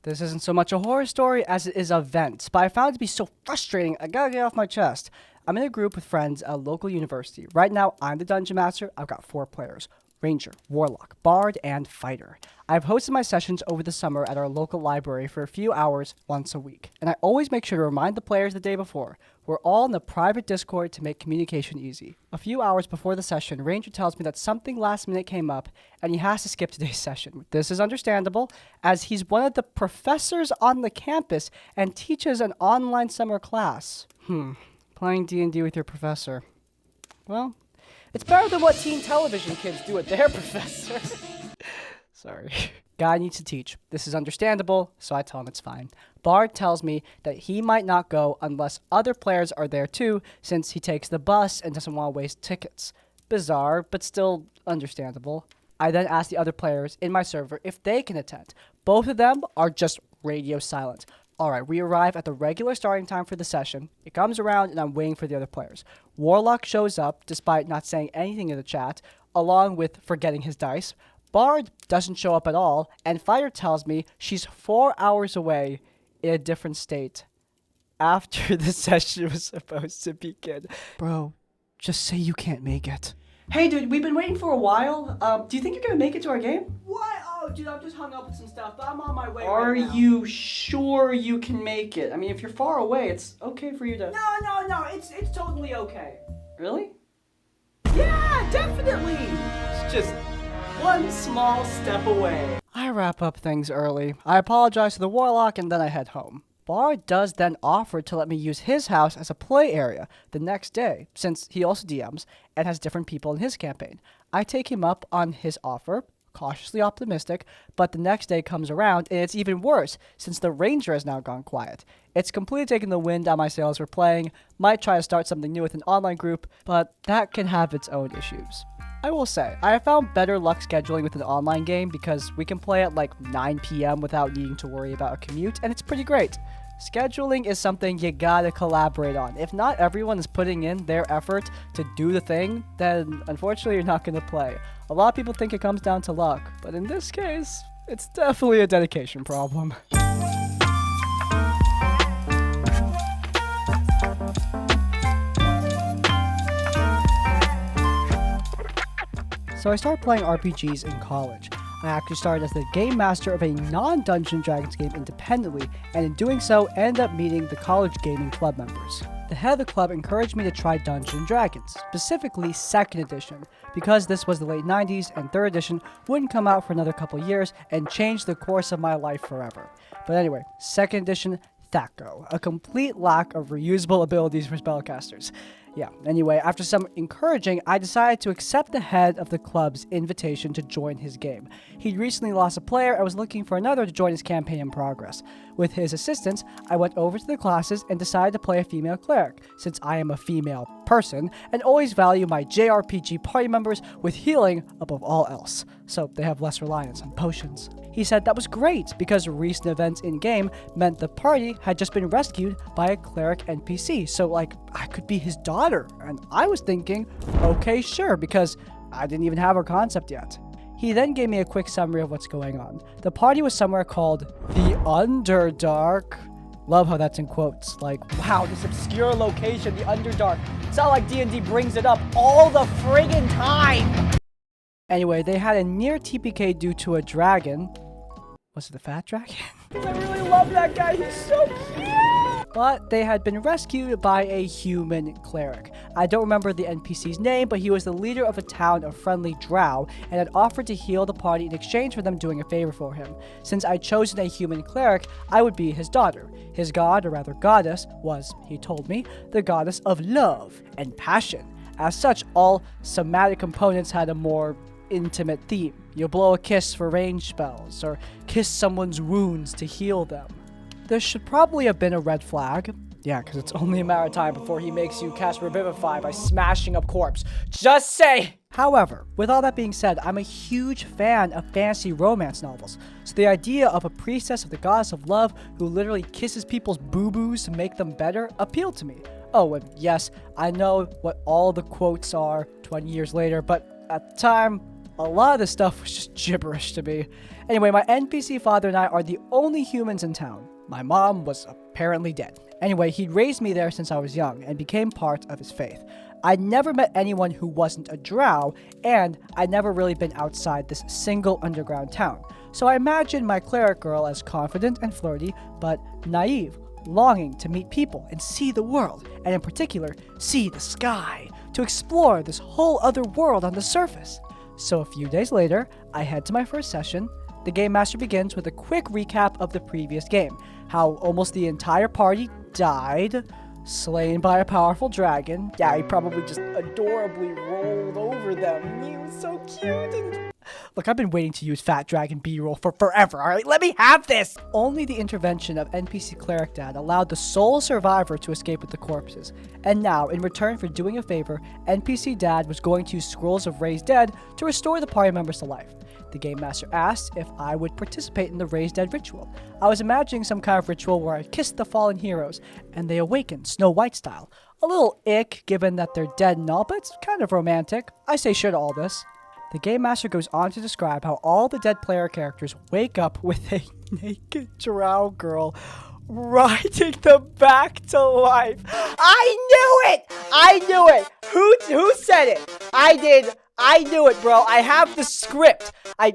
This isn't so much a horror story as it is a vent, but I found it to be so frustrating, I gotta get it off my chest. I'm in a group with friends at a local university. Right now, I'm the Dungeon Master. I've got 4 players: Ranger, Warlock, Bard, and Fighter. I've hosted my sessions over the summer at our local library for a few hours once a week, and I always make sure to remind the players the day before. We're all in a private Discord to make communication easy. A few hours before the session, Ranger tells me that something last minute came up, and he has to skip today's session. This is understandable, as he's one of the professors on the campus and teaches an online summer class. Playing D&D with your professor. Well, it's better than what teen television kids do with their professor. Sorry. Guy needs to teach. This is understandable, so I tell him it's fine. Bard tells me that he might not go unless other players are there too, since he takes the bus and doesn't want to waste tickets. Bizarre, but still understandable. I then ask the other players in my server if they can attend. Both of them are just radio silent. Alright, we arrive at the regular starting time for the session. It comes around and I'm waiting for the other players. Warlock shows up, despite not saying anything in the chat, along with forgetting his dice. Bard doesn't show up at all, and Fighter tells me she's 4 hours away in a different state after the session was supposed to begin. Bro, just say you can't make it. Hey dude, we've been waiting for a while. Do you think you're gonna make it to our game? What? Oh dude, I'm just hung up with some stuff, but I'm on my way right now. Are you sure you can make it? I mean, if you're far away, it's okay for you to... No, it's totally okay. Really? Yeah, definitely! It's just one small step away. I wrap up things early. I apologize to the Warlock and then I head home. Bard does then offer to let me use his house as a play area the next day, since he also DMs and has different people in his campaign. I take him up on his offer, cautiously optimistic, but the next day comes around and it's even worse, since the Ranger has now gone quiet. It's completely taken the wind out of my sails for playing, might try to start something new with an online group, but that can have its own issues. I will say, I have found better luck scheduling with an online game because we can play at like 9 p.m. without needing to worry about a commute, and it's pretty great. Scheduling is something you gotta collaborate on. If not everyone is putting in their effort to do the thing, then unfortunately you're not gonna play. A lot of people think it comes down to luck, but in this case, it's definitely a dedication problem. So I started playing RPGs in college. I actually started as the game master of a non-Dungeons & Dragons game independently, and in doing so, ended up meeting the college gaming club members. The head of the club encouraged me to try Dungeons & Dragons, specifically 2nd edition, because this was the late 90s and 3rd edition wouldn't come out for another couple years and change the course of my life forever. But anyway, 2nd edition, Thaco, a complete lack of reusable abilities for spellcasters. Yeah, anyway, after some encouraging, I decided to accept the head of the club's invitation to join his game. He'd recently lost a player and was looking for another to join his campaign in progress. With his assistance, I went over to the classes and decided to play a female cleric, since I am a female person and always value my JRPG party members with healing above all else, so they have less reliance on potions. He said that was great because recent events in-game meant the party had just been rescued by a cleric NPC, so like, I could be his daughter. And I was thinking, okay, sure, because I didn't even have her concept yet. He then gave me a quick summary of what's going on. The party was somewhere called the Underdark. Love how that's in quotes. Like, wow, this obscure location, the Underdark. It's not like D&D brings it up all the friggin' time. Anyway, they had a near TPK due to a dragon. Was it the fat dragon? I really love that guy, he's so cute! But they had been rescued by a human cleric. I don't remember the NPC's name, but he was the leader of a town of friendly drow and had offered to heal the party in exchange for them doing a favor for him. Since I'd chosen a human cleric, I would be his daughter. His god, or rather goddess, was, he told me, the goddess of love and passion. As such, all somatic components had a more intimate theme. You'll blow a kiss for range spells, or kiss someone's wounds to heal them. There should probably have been a red flag. Yeah, because it's only a matter of time before he makes you cast Revivify by smashing up corpse. Just say! However, with all that being said, I'm a huge fan of fantasy romance novels, so the idea of a priestess of the goddess of love who literally kisses people's boo-boos to make them better appealed to me. Oh, and yes, I know what all the quotes are 20 years later, but at the time, A lot of this stuff was just gibberish to me. Anyway, my NPC father and I are the only humans in town. My mom was apparently dead. Anyway, he'd raised me there since I was young and became part of his faith. I'd never met anyone who wasn't a drow, and I'd never really been outside this single underground town. So I imagined my cleric girl as confident and flirty, but naive, longing to meet people and see the world, and in particular, see the sky, to explore this whole other world on the surface. So a few days later, I head to my first session. The Game Master begins with a quick recap of the previous game, how almost the entire party died, slain by a powerful dragon. Yeah, he probably just adorably rolled over them. He was so cute. And look, I've been waiting to use Fat Dragon B-roll for forever, alright? Let me have this! Only the intervention of NPC Cleric Dad allowed the sole survivor to escape with the corpses. And now, in return for doing a favor, NPC Dad was going to use Scrolls of Raised Dead to restore the party members to life. The Game Master asked if I would participate in the Raised Dead ritual. I was imagining some kind of ritual where I kissed the fallen heroes, and they awakened Snow White style. A little ick, given that they're dead and all, but it's kind of romantic. I say sure to all this. The Game Master goes on to describe how all the dead player characters wake up with a naked drow girl riding them back to life. I knew it! I knew it! Who said it? I did. I knew it, bro. I have the script. I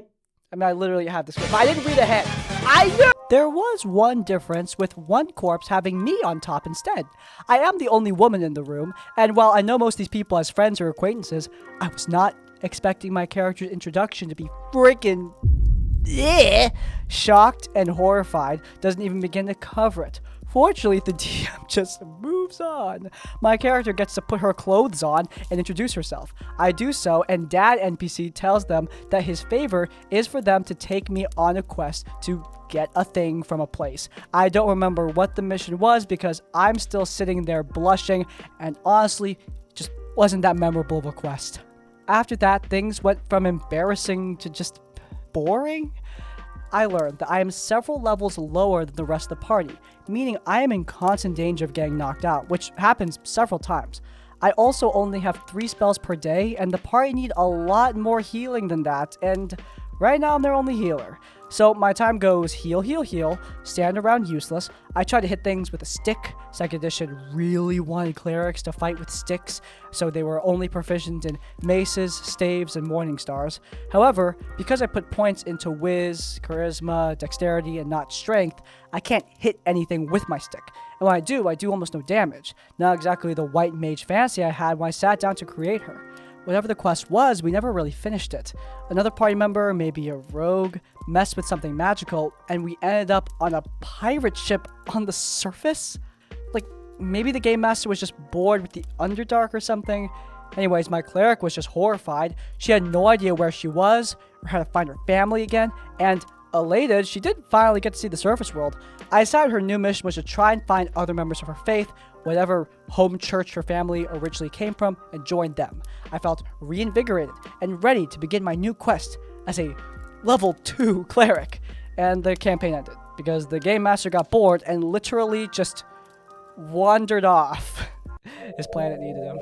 literally have the script, but I didn't read ahead. I knew! There was one difference, with one corpse having me on top instead. I am the only woman in the room, and while I know most of these people as friends or acquaintances, I was not expecting my character's introduction to be freaking shocked and horrified. Doesn't even begin to cover it. Fortunately, the DM just moves on. My character gets to put her clothes on and introduce herself. I do so, and Dad NPC tells them that his favor is for them to take me on a quest to get a thing from a place. I don't remember what the mission was because I'm still sitting there blushing, and honestly, just wasn't that memorable of a quest. After that, things went from embarrassing to just boring. I learned that I am several levels lower than the rest of the party, meaning I am in constant danger of getting knocked out, which happens several times. I also only have 3 spells per day, and the party need a lot more healing than that, and right now I'm their only healer. So my time goes heal, heal, heal, stand around useless. I try to hit things with a stick. 2nd edition really wanted clerics to fight with sticks, so they were only proficient in maces, staves, and morning stars. However, because I put points into whiz, charisma, dexterity, and not strength, I can't hit anything with my stick. And when I do almost no damage. Not exactly the white mage fancy I had when I sat down to create her. Whatever the quest was, we never really finished it. Another party member, maybe a rogue, messed with something magical, and we ended up on a pirate ship on the surface? Like, maybe the Game Master was just bored with the Underdark or something? Anyways, my cleric was just horrified. She had no idea where she was, or how to find her family again, and elated, she did finally get to see the surface world. I decided her new mission was to try and find other members of her faith, whatever home church her family originally came from, and join them. I felt reinvigorated and ready to begin my new quest as a level 2 cleric. And the campaign ended, because the Game Master got bored and literally just wandered off. His planet needed him.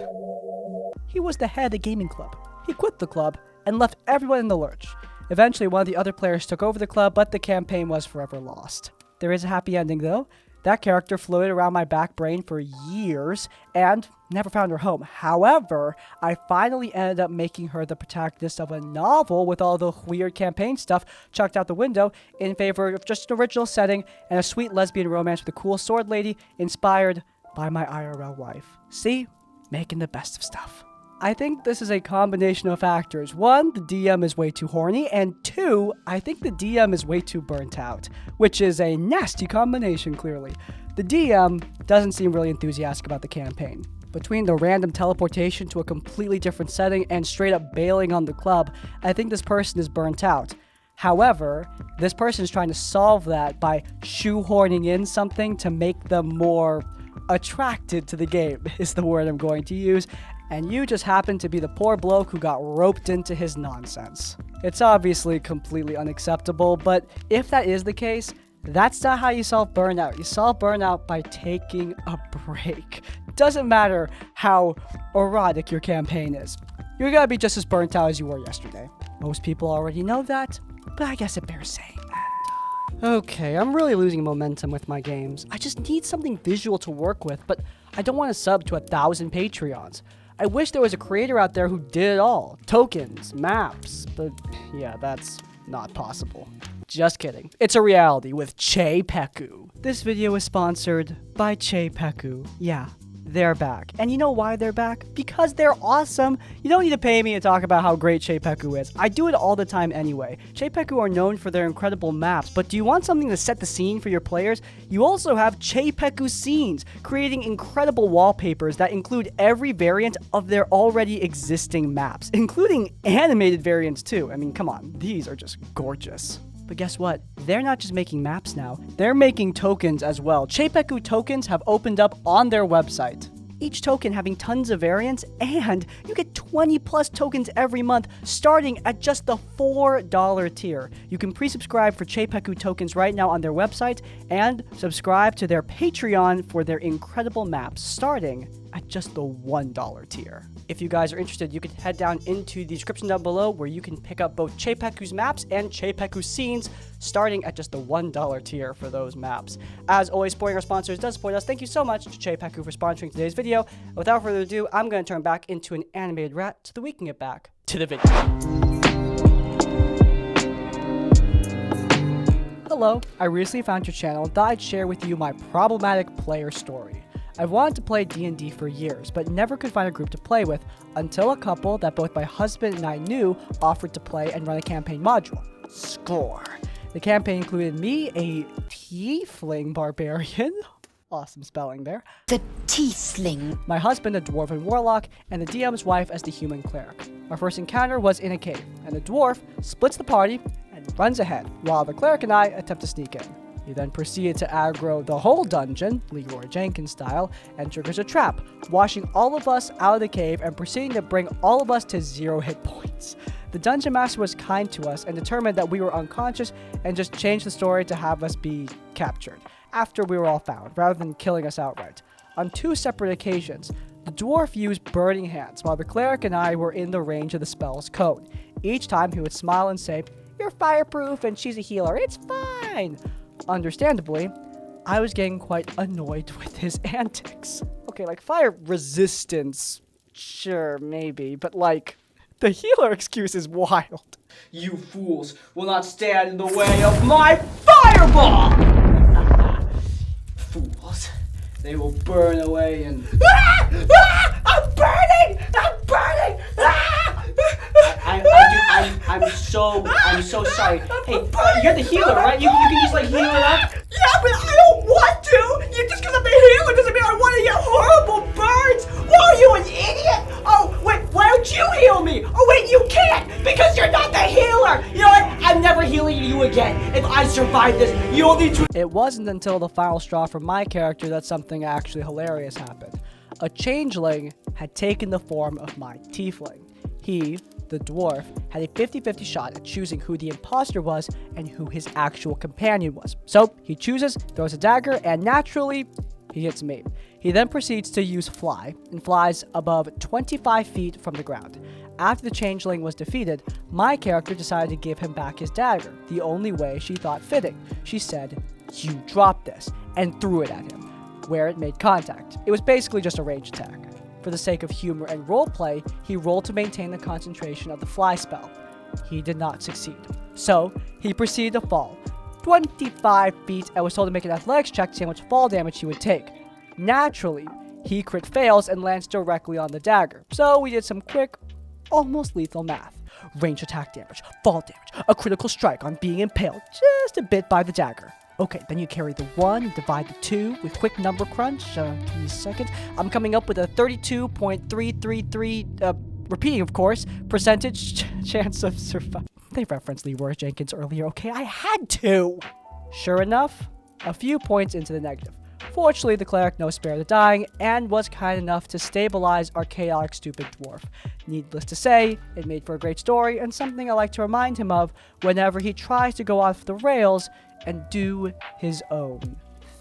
He was the head of the gaming club. He quit the club and left everyone in the lurch. Eventually, one of the other players took over the club, but the campaign was forever lost. There is a happy ending, though. That character floated around my back brain for years and never found her home. However, I finally ended up making her the protagonist of a novel with all the weird campaign stuff chucked out the window in favor of just an original setting and a sweet lesbian romance with a cool sword lady inspired by my IRL life. See? Making the best of stuff. I think this is a combination of factors. 1, the DM is way too horny, and 2, I think the DM is way too burnt out, which is a nasty combination, clearly. The DM doesn't seem really enthusiastic about the campaign. Between the random teleportation to a completely different setting and straight up bailing on the club, I think this person is burnt out. However, this person is trying to solve that by shoehorning in something to make them more attracted to the game, is the word I'm going to use. And you just happen to be the poor bloke who got roped into his nonsense. It's obviously completely unacceptable, but if that is the case, that's not how you solve burnout. You solve burnout by taking a break. Doesn't matter how erotic your campaign is. You're gonna be just as burnt out as you were yesterday. Most people already know that, but I guess it bears saying that. Okay, I'm really losing momentum with my games. I just need something visual to work with, but I don't want to sub to 1,000 Patreons. I wish there was a creator out there who did it all. Tokens, maps, but yeah, that's not possible. Just kidding. It's a reality with CzePeku. This video is sponsored by CzePeku. Yeah, they're back. And you know why they're back? Because they're awesome. You don't need to pay me to talk about how great CzePeku is. I do it all the time anyway. CzePeku are known for their incredible maps, but do you want something to set the scene for your players? You also have CzePeku scenes, creating incredible wallpapers that include every variant of their already existing maps, including animated variants too. I mean, come on, these are just gorgeous. But guess what? They're not just making maps now. They're making tokens as well. CzePeku tokens have opened up on their website. Each token having tons of variants, and you get 20 plus tokens every month, starting at just the $4 tier. You can pre-subscribe for CzePeku tokens right now on their website, and subscribe to their Patreon for their incredible maps, starting at just the $1 tier. If you guys are interested, you can head down into the description down below where you can pick up both CzePeku's maps and CzePeku scenes, starting at just the $1 tier for those maps. As always, supporting our sponsors does support us. Thank you so much to CzePeku for sponsoring today's video. Without further ado, I'm going to turn back into an animated rat so that we can get back to the video. Hello, I recently found your channel and thought I'd share with you my problematic player story. I've wanted to play D&D for years, but never could find a group to play with until a couple that both my husband and I knew offered to play and run a campaign module. Score! The campaign included me, a tiefling barbarian. Awesome spelling there. The tiefling. My husband, a dwarven warlock, and the DM's wife as the human cleric. Our first encounter was in a cave, and the dwarf splits the party and runs ahead, while the cleric and I attempt to sneak in. He then proceeded to aggro the whole dungeon, Leroy Jenkins style, and triggers a trap, washing all of us out of the cave and proceeding to bring all of us to 0 hit points. The dungeon master was kind to us and determined that we were unconscious and just changed the story to have us be captured after we were all found, rather than killing us outright. On 2 separate occasions, the dwarf used burning hands while the cleric and I were in the range of the spell's cone. Each time he would smile and say, "You're fireproof and she's a healer, it's fine." Understandably, I was getting quite annoyed with his antics. Okay, like fire resistance, sure, maybe, but like, the healer excuse is wild. "You fools will not stand in the way of my fireball!" Fools, they will burn away and... I'm burning! I'm burning! I'm so sorry. Hey, you're the healer, right? You can just like heal it up? Yeah, but I don't want to! You just because I'm the healer doesn't mean I want to get horrible burns! What are you, an idiot? Oh, wait, why don't you heal me? Oh, wait, you can't! Because you're not the healer! You know what? I'm never healing you again. If I survive this, you'll need to... It wasn't until the final straw for my character that something actually hilarious happened. A changeling had taken the form of my tiefling. He, the dwarf, had a 50-50 shot at choosing who the imposter was and who his actual companion was. So he chooses, throws a dagger, and naturally, he hits me. He then proceeds to use fly, and flies above 25 feet from the ground. After the changeling was defeated, my character decided to give him back his dagger, the only way she thought fitting. She said, "You drop this," and threw it at him, where it made contact. It was basically just a ranged attack. For the sake of humor and roleplay, he rolled to maintain the concentration of the fly spell. He did not succeed. So, he proceeded to fall 25 feet and was told to make an athletics check to see how much fall damage he would take. Naturally, he crit fails and lands directly on the dagger. So, we did some quick, almost lethal math. Range attack damage, fall damage, a critical strike on being impaled just a bit by the dagger. Okay, then you carry the 1, divide the 2 with quick number crunch. Give me a second. I'm coming up with a 32.333, repeating of course, percentage chance of survival. They referenced Leroy Jenkins earlier, okay? I had to! Sure enough, a few points into the negative. Fortunately, the cleric no spare the dying and was kind enough to stabilize our chaotic stupid dwarf. Needless to say, it made for a great story and something I like to remind him of whenever he tries to go off the rails and do his own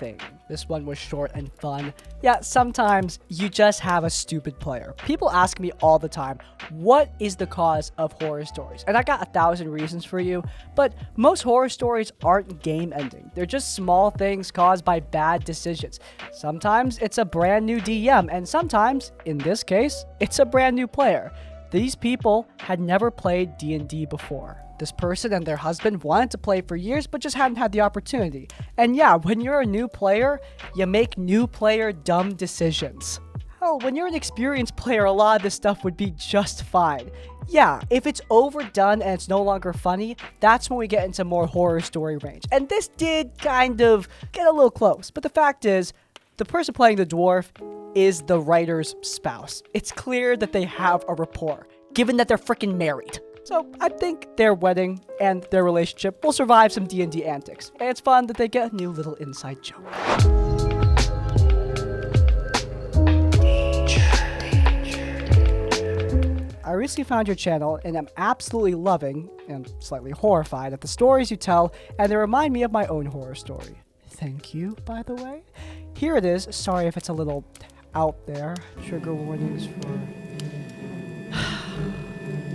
thing. This one was short and fun. Yeah, sometimes you just have a stupid player. People ask me all the time, what is the cause of horror stories? And I got 1,000 reasons for you, but most horror stories aren't game ending. They're just small things caused by bad decisions. Sometimes it's a brand new DM, and sometimes, in this case, it's a brand new player. These people had never played D&D before. This person and their husband wanted to play for years, but just hadn't had the opportunity. And yeah, when you're a new player, you make new player dumb decisions. Hell, when you're an experienced player, a lot of this stuff would be just fine. Yeah, if it's overdone and it's no longer funny, that's when we get into more horror story range. And this did kind of get a little close, but the fact is, the person playing the dwarf is the writer's spouse. It's clear that they have a rapport, given that they're freaking married. So I think their wedding and their relationship will survive some D&D antics. And it's fun that they get a new little inside joke. I recently found your channel and I'm absolutely loving and slightly horrified at the stories you tell, and they remind me of my own horror story. Thank you, by the way. Here it is. Sorry if it's a little out there. Trigger warnings for...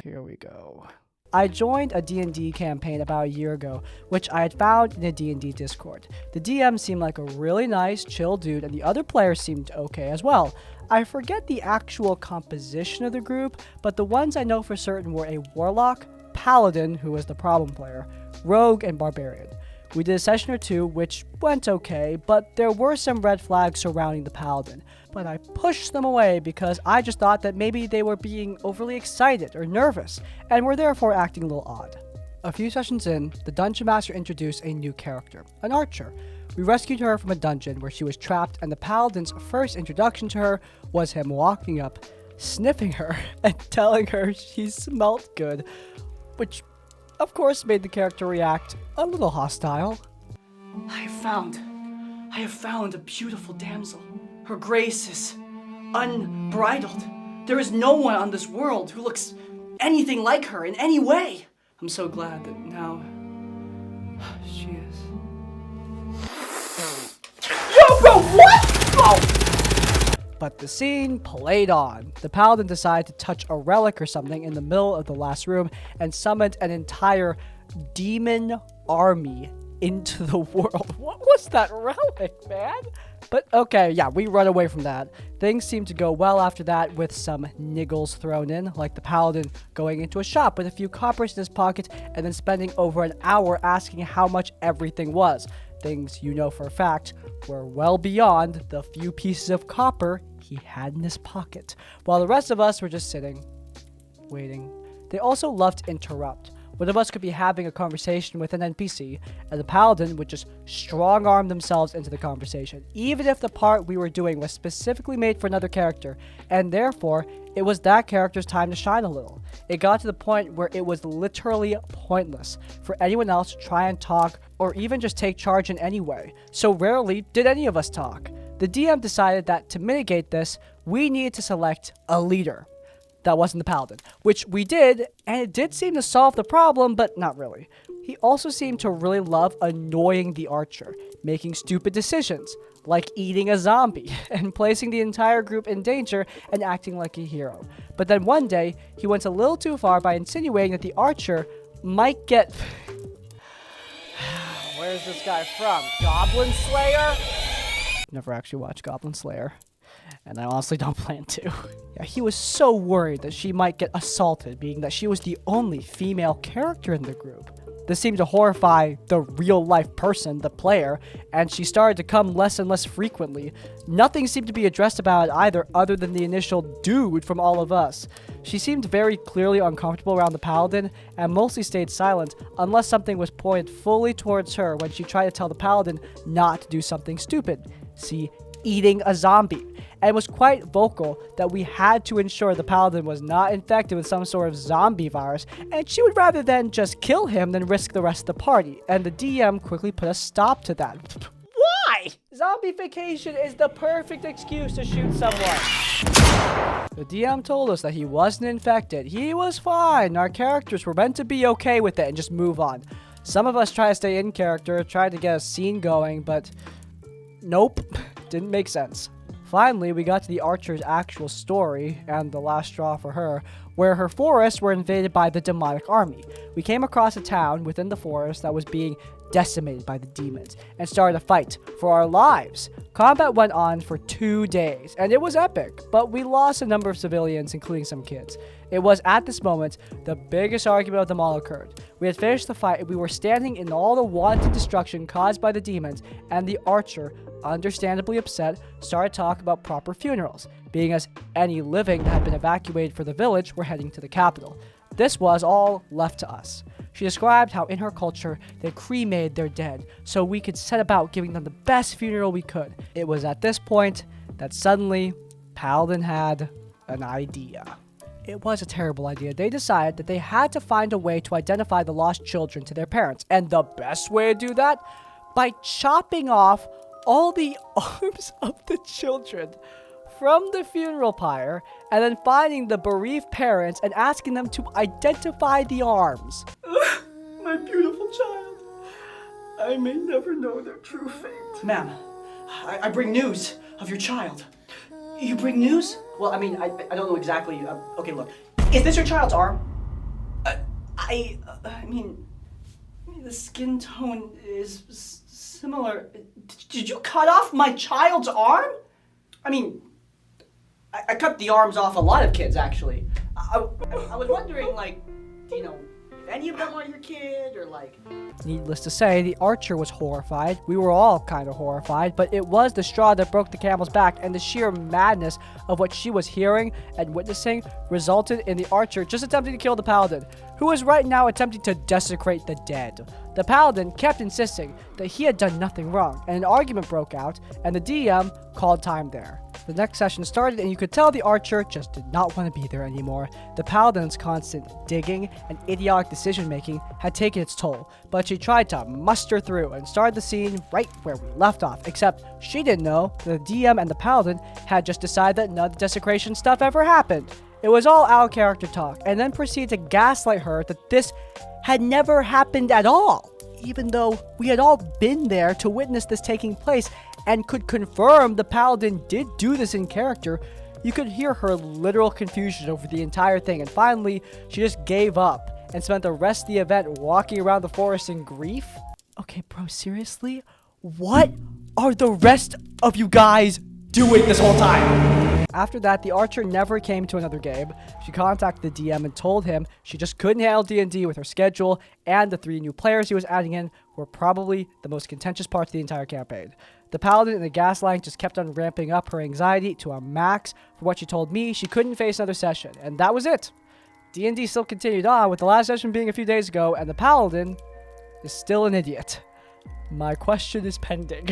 Here we go. I joined a D&D campaign about a year ago, which I had found in a D&D Discord. The DM seemed like a really nice, chill dude, and the other players seemed okay as well. I forget the actual composition of the group, but the ones I know for certain were a warlock, paladin, who was the problem player, rogue, and barbarian. We did a session or two, which went okay, but there were some red flags surrounding the paladin. But I pushed them away because I just thought that maybe they were being overly excited or nervous, and were therefore acting a little odd. A few sessions in, the Dungeon Master introduced a new character, an archer. We rescued her from a dungeon where she was trapped, and the paladin's first introduction to her was him walking up, sniffing her, and telling her she smelt good, which of course made the character react a little hostile. I have found a beautiful damsel. Her grace is unbridled. There is no one on this world who looks anything like her in any way. I'm so glad that now she is. Yo, bro, what? Oh. But the scene played on. The paladin decided to touch a relic or something in the middle of the last room and summoned an entire demon army into the world. What was that relic, man? But okay, yeah, we run away from that. Things seemed to go well after that, with some niggles thrown in, like the paladin going into a shop with a few coppers in his pocket and then spending over an hour asking how much everything was. Things you know for a fact were well beyond the few pieces of copper he had in his pocket, while the rest of us were just sitting, waiting. They also loved to interrupt. One of us could be having a conversation with an NPC, and the paladin would just strong-arm themselves into the conversation, even if the part we were doing was specifically made for another character, and therefore, it was that character's time to shine a little. It got to the point where it was literally pointless for anyone else to try and talk, or even just take charge in any way, so rarely did any of us talk. The DM decided that to mitigate this, we needed to select a leader. That wasn't the paladin, which we did, and it did seem to solve the problem, but not really. He also seemed to really love annoying the archer, making stupid decisions, like eating a zombie, and placing the entire group in danger and acting like a hero. But then one day, he went a little too far by insinuating that the archer might get... Where's this guy from? Goblin Slayer? Never actually watched Goblin Slayer. And I honestly don't plan to. Yeah, he was so worried that she might get assaulted, being that she was the only female character in the group. This seemed to horrify the real-life person, the player, and she started to come less and less frequently. Nothing seemed to be addressed about it either, other than the initial dude from all of us. She seemed very clearly uncomfortable around the paladin, and mostly stayed silent, unless something was pointed fully towards her when she tried to tell the paladin not to do something stupid. See, eating a zombie, and was quite vocal that we had to ensure the paladin was not infected with some sort of zombie virus, and she would rather than just kill him than risk the rest of the party, and the DM quickly put a stop to that. Why? Zombification is the perfect excuse to shoot someone. The DM told us that he wasn't infected. He was fine. Our characters were meant to be okay with it and just move on. Some of us try to stay in character, try to get a scene going, but Nope, didn't make sense. Finally, we got to the archer's actual story, and the last straw for her, where her forests were invaded by the demonic army. We came across a town within the forest that was being decimated by the demons, and started a fight for our lives. Combat went on for 2 days, and it was epic, but we lost a number of civilians, including some kids. It was at this moment the biggest argument of them all occurred. We had finished the fight, and we were standing in all the wanton destruction caused by the demons, and the archer, understandably upset, started talking about proper funerals, being as any living that had been evacuated for the village were heading to the capital. This was all left to us. She described how in her culture they cremated their dead so we could set about giving them the best funeral we could. It was at this point that suddenly Paladin had an idea. It was a terrible idea. They decided that they had to find a way to identify the lost children to their parents. And the best way to do that? By chopping off all the arms of the children from the funeral pyre, and then finding the bereaved parents and asking them to identify the arms. My beautiful child. I may never know their true fate. Ma'am, I bring news of your child. You bring news? Well, I mean, I don't know exactly. Okay, look. Is this your child's arm? I mean, the skin tone is similar. Did you cut off my child's arm? I mean, I cut the arms off a lot of kids, actually. I was wondering, like, you know, if any of them are your kid, or like... Needless to say, the archer was horrified. We were all kind of horrified, but it was the straw that broke the camel's back, and the sheer madness of what she was hearing and witnessing resulted in the archer just attempting to kill the paladin, who was right now attempting to desecrate the dead. The paladin kept insisting that he had done nothing wrong, and an argument broke out, and the DM called time there. The next session started, and you could tell the archer just did not want to be there anymore. The paladin's constant digging and idiotic decision-making had taken its toll, but she tried to muster through and started the scene right where we left off, except she didn't know that the DM and the paladin had just decided that none of the desecration stuff ever happened. It was all out-of-character talk, and then proceeded to gaslight her that this had never happened at all, even though we had all been there to witness this taking place and could confirm the paladin did do this in character. You could hear her literal confusion over the entire thing, and finally, she just gave up and spent the rest of the event walking around the forest in grief. Okay, bro, seriously? What are the rest of you guys doing this whole time? After that, the archer never came to another game. She contacted the DM and told him she just couldn't handle D&D with her schedule, and the 3 new players he was adding in were probably the most contentious parts of the entire campaign. The paladin and the gaslighting just kept on ramping up her anxiety to a max. For what she told me, she couldn't face another session, and that was it. D&D still continued on, with the last session being a few days ago, and the paladin is still an idiot. My question is pending.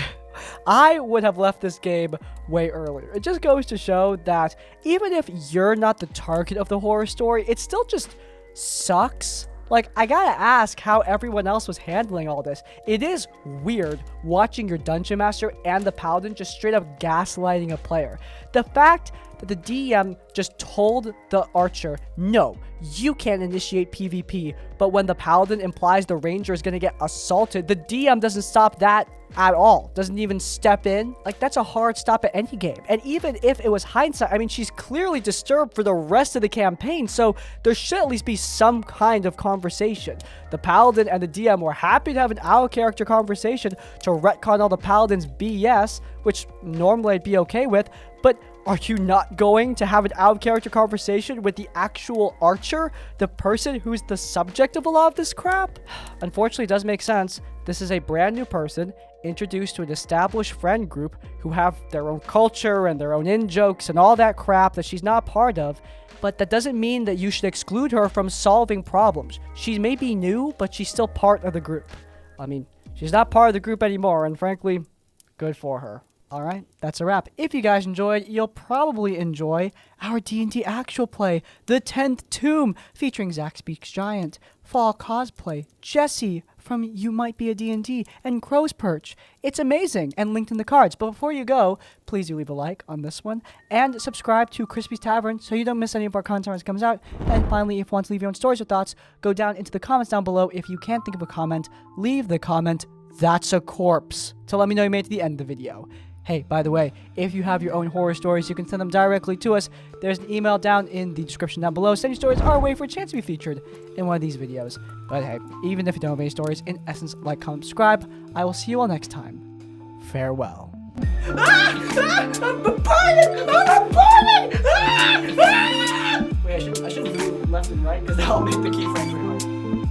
I would have left this game way earlier. It just goes to show that even if you're not the target of the horror story, it still just sucks. Like, I gotta ask how everyone else was handling all this. It is weird watching your dungeon master and the paladin just straight up gaslighting a player. The fact that the DM just told the archer, no, you can't initiate PvP, but when the paladin implies the ranger is gonna get assaulted, the DM doesn't stop that at all. Doesn't even step in. Like, that's a hard stop at any game. And even if it was hindsight, I mean, she's clearly disturbed for the rest of the campaign, so there should at least be some kind of conversation. The paladin and the DM were happy to have an out-of-character conversation to retcon all the paladin's BS, which normally I'd be okay with, but are you not going to have an out-of-character conversation with the actual archer, the person who's the subject of a lot of this crap? Unfortunately, it does make sense. This is a brand new person introduced to an established friend group who have their own culture and their own in-jokes and all that crap that she's not part of, but that doesn't mean that you should exclude her from solving problems. She may be new, but she's still part of the group. I mean, she's not part of the group anymore, and frankly, good for her. Alright, that's a wrap. If you guys enjoyed, you'll probably enjoy our D&D actual play, The 10th Tomb, featuring Zach Speaks Giant, Fall Cosplay, Jesse from You Might Be a D&D, and Crow's Perch. It's amazing, and linked in the cards. But before you go, please do leave a like on this one, and subscribe to Crispy's Tavern so you don't miss any of our content as it comes out. And finally, if you want to leave your own stories or thoughts, go down into the comments down below. If you can't think of a comment, leave the comment That's a corpse. To let me know you made it to the end of the video. Hey, by the way, if you have your own horror stories, you can send them directly to us. There's an email down in the description down below. Send your stories our way for a chance to be featured in one of these videos. But hey, even if you don't have any stories, in essence, like, comment, subscribe. I will see you all next time. Farewell. I'm burning! I'm burning! Wait, I should move left and right because that'll make the keyframe.